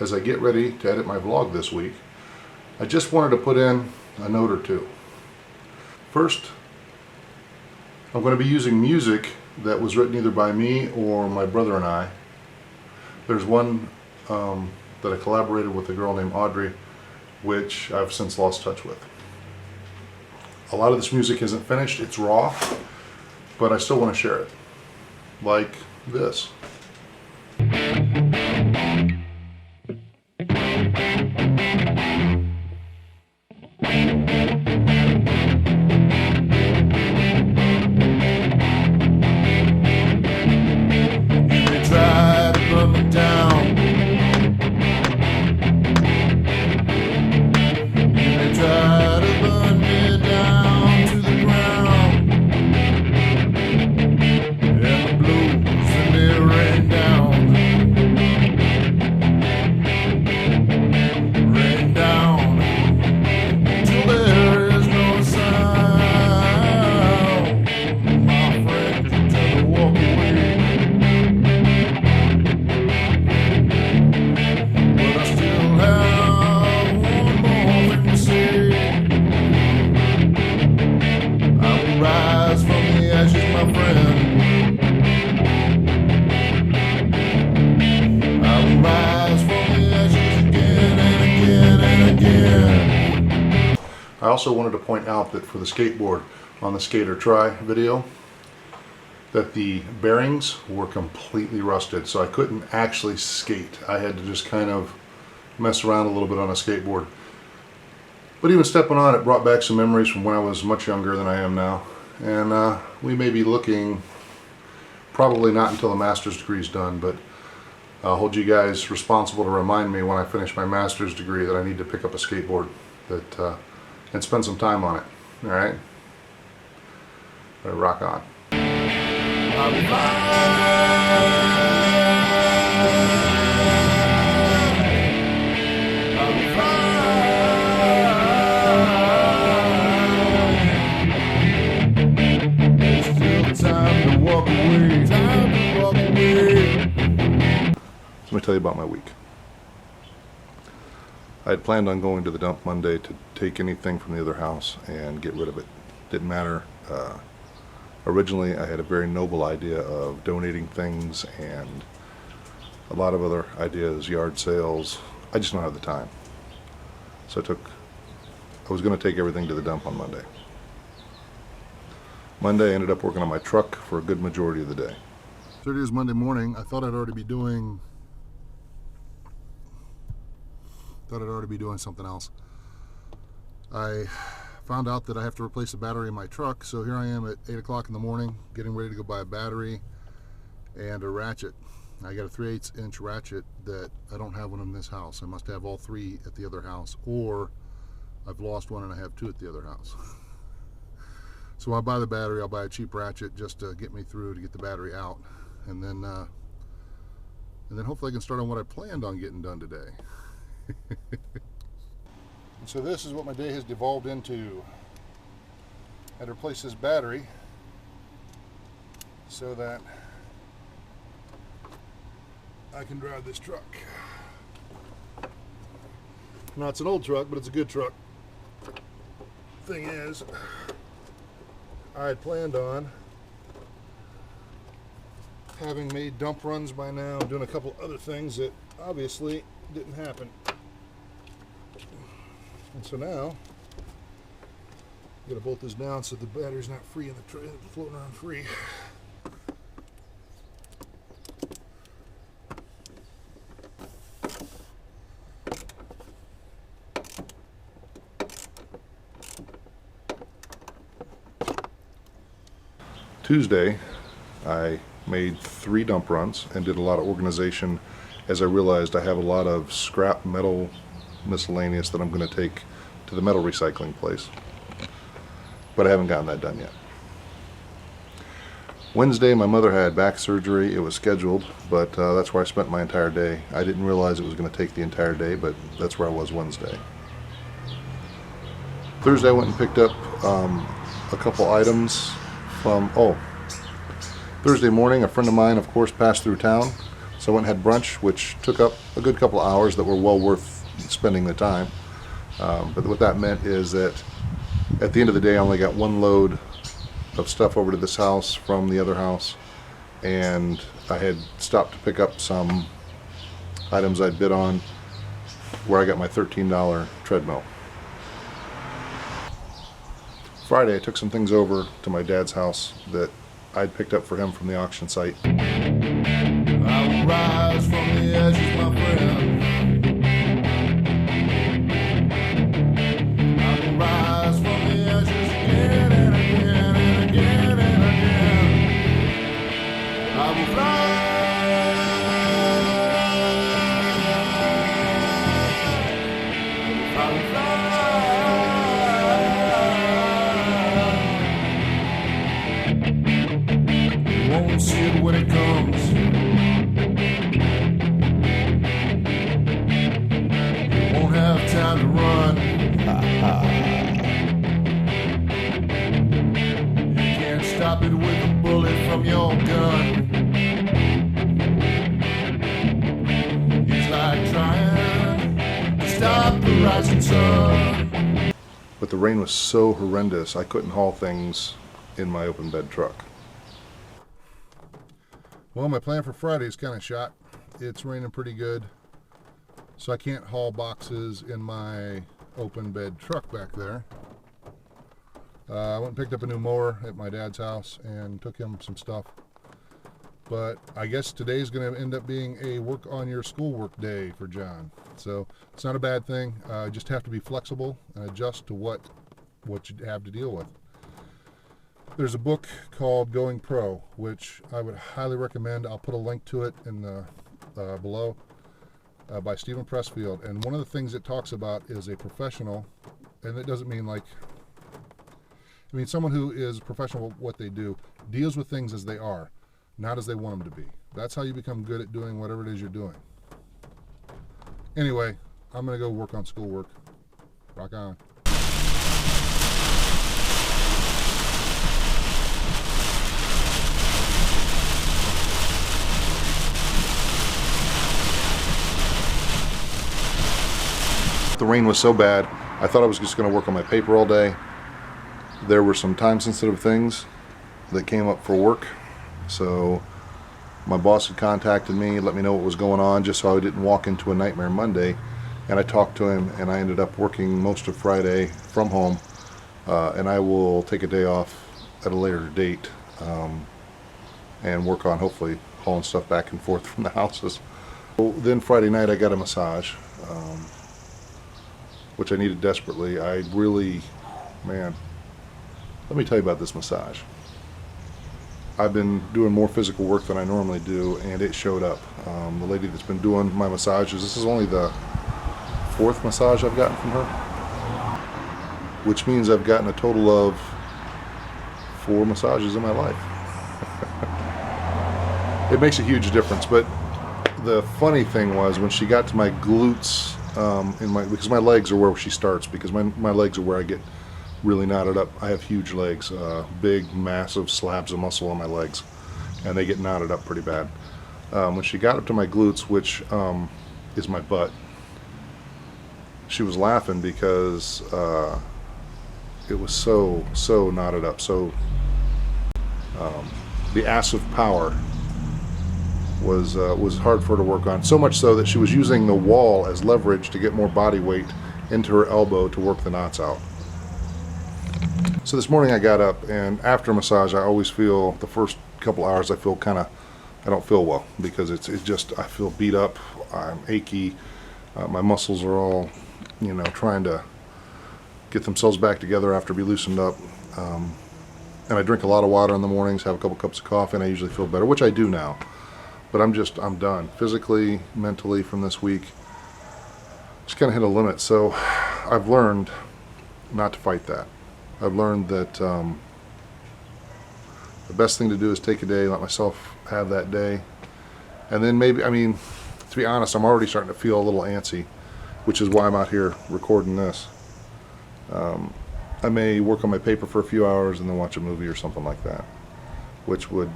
as I get ready to edit my vlog this week, I just wanted to put in a note or two. First, I'm going to be using music that was written either by me or my brother and I. There's one that I collaborated with a girl named Audrey, which I've since lost touch with. A lot of this music isn't finished, it's raw, but I still want to share it. Like this. I also wanted to point out that for the skateboard on the Skate or Try video, that the bearings were completely rusted, so I couldn't actually skate. I had to just kind of mess around a little bit on a skateboard. But even stepping on it brought back some memories from when I was much younger than I am now. And we may be looking, probably not until the master's degree is done, but I'll hold you guys responsible to remind me when I finish my master's degree that I need to pick up a skateboard and spend some time on it. All right? Rock on. Let me tell you about my week. I had planned on going to the dump Monday to take anything from the other house and get rid of it. Didn't matter. Originally, I had a very noble idea of donating things and a lot of other ideas, yard sales. I just don't have the time. So I was going to take everything to the dump on Monday. Monday, I ended up working on my truck for a good majority of the day. So it is Monday morning. I thought I'd already be doing something else. I found out that I have to replace the battery in my truck, so here I am at 8 o'clock in the morning getting ready to go buy a battery and a ratchet. I got a 3/8 inch ratchet that I don't have one in this house. I must have all three at the other house, or I've lost one and I have two at the other house. So I'll buy the battery, I'll buy a cheap ratchet just to get me through to get the battery out, and then hopefully I can start on what I planned on getting done today. And so this is what my day has devolved into. I had to replace this battery so that I can drive this truck. Now it's an old truck, but it's a good truck. Thing is, I had planned on having made dump runs by now, doing a couple other things that obviously didn't happen. And so now, I'm going to bolt this down so the battery's not free in the floating around free. Tuesday, I made 3 dump runs and did a lot of organization as I realized I have a lot of scrap metal miscellaneous that I'm going to take to the metal recycling place, but I haven't gotten that done yet. Wednesday, my mother had back surgery. It was scheduled, but that's where I spent my entire day. I didn't realize it was going to take the entire day, but that's where I was Wednesday. Thursday, I went and picked up a couple items from, Thursday morning, a friend of mine, of course, passed through town, So I went and had brunch, which took up a good couple of hours that were well worth spending the time. But what that meant is that at the end of the day, I only got one load of stuff over to this house from the other house, and I had stopped to pick up some items I'd bid on where I got my $13 treadmill. Friday, I took some things over to my dad's house that I'd picked up for him from the auction site. I will rise from the ashes, my friend. I will rise from the ashes again and again and again and again. I will fly. I will fly. Won't see it when it comes. You won't have time to run. You can't stop it with a bullet from your gun. It's like trying to stop the rising sun. But the rain was so horrendous, I couldn't haul things in my open bed truck. Well, my plan for Friday is kind of shot. It's raining pretty good, so I can't haul boxes in my open bed truck back there. I went and picked up a new mower at my dad's house and took him some stuff. But I guess today's going to end up being a work on your schoolwork day for John. So it's not a bad thing. You just have to be flexible and adjust to what you have to deal with. There's a book called Going Pro, which I would highly recommend. I'll put a link to it in the below, by Stephen Pressfield. And one of the things it talks about is a professional, and it doesn't mean like, I mean someone who is professional at what they do, deals with things as they are, not as they want them to be. That's how you become good at doing whatever it is you're doing. Anyway, I'm going to go work on schoolwork. Rock on. The rain was so bad, I thought I was just going to work on my paper all day. There were some time-sensitive things that came up for work, so my boss had contacted me, let me know what was going on, just so I didn't walk into a nightmare Monday. And I talked to him, and I ended up working most of Friday from home, and I will take a day off at a later date and work on hopefully hauling stuff back and forth from the houses. So then Friday night I got a massage, which I needed desperately. I really, man, let me tell you about this massage. I've been doing more physical work than I normally do, and it showed up. The lady that's been doing my massages, this is only the 4th massage I've gotten from her, which means I've gotten a total of 4 massages in my life. It makes a huge difference, but the funny thing was when she got to my glutes, because my legs are where she starts, because my legs are where I get really knotted up. I have huge legs, big, massive slabs of muscle on my legs, and they get knotted up pretty bad. When she got up to my glutes, which is my butt, she was laughing because it was so knotted up. So the ass of power was hard for her to work on. So much so that she was using the wall as leverage to get more body weight into her elbow to work the knots out. So this morning I got up, and after a massage I always feel, the first couple hours I feel I don't feel well, because it's just, I feel beat up, I'm achy, my muscles are all, trying to get themselves back together after being loosened up. And I drink a lot of water in the mornings, have a couple cups of coffee, and I usually feel better, which I do now. But I'm done, physically, mentally, from this week. Just kind of hit a limit. So I've learned not to fight that. I've learned that the best thing to do is take a day, let myself have that day. And then maybe, to be honest, I'm already starting to feel a little antsy, which is why I'm out here recording this. I may work on my paper for a few hours and then watch a movie or something like that, which would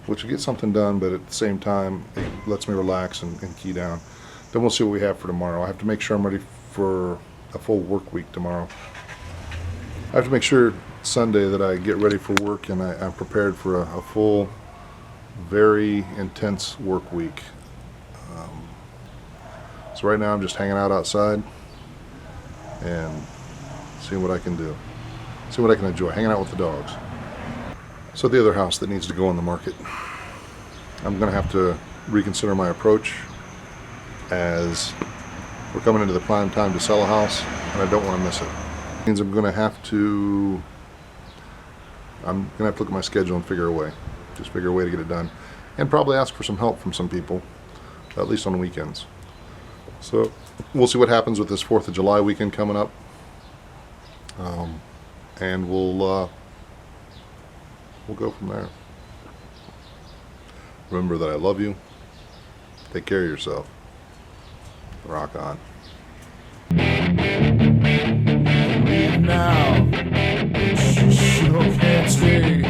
which will get something done, but at the same time, it lets me relax and key down. Then we'll see what we have for tomorrow. I have to make sure I'm ready for a full work week tomorrow. I have to make sure Sunday that I get ready for work and I'm prepared for a full, very intense work week. So right now I'm just hanging out outside and seeing what I can do. See what I can enjoy, hanging out with the dogs. So the other house that needs to go on the market. I'm gonna have to reconsider my approach, as we're coming into the prime time to sell a house and I don't want to miss it. It means I'm gonna have to look at my schedule and figure a way. Just figure a way to get it done. And probably ask for some help from some people, at least on the weekends. So we'll see what happens with this 4th of July weekend coming up. And we'll go from there. Remember that I love you. Take care of yourself. Rock on. Leave now. She sure can't stay.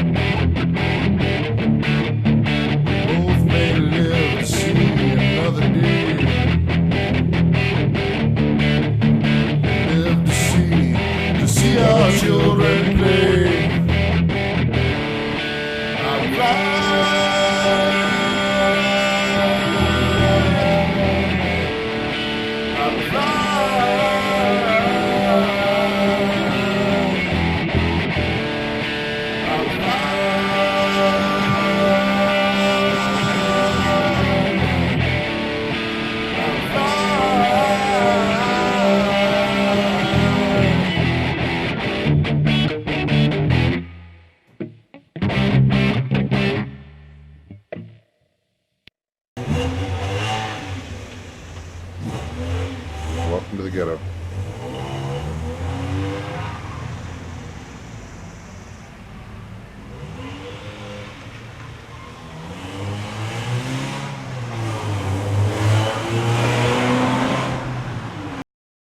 Both may live to see another day. Live to see our children play. I'm flying. I'm flying. Welcome to the ghetto.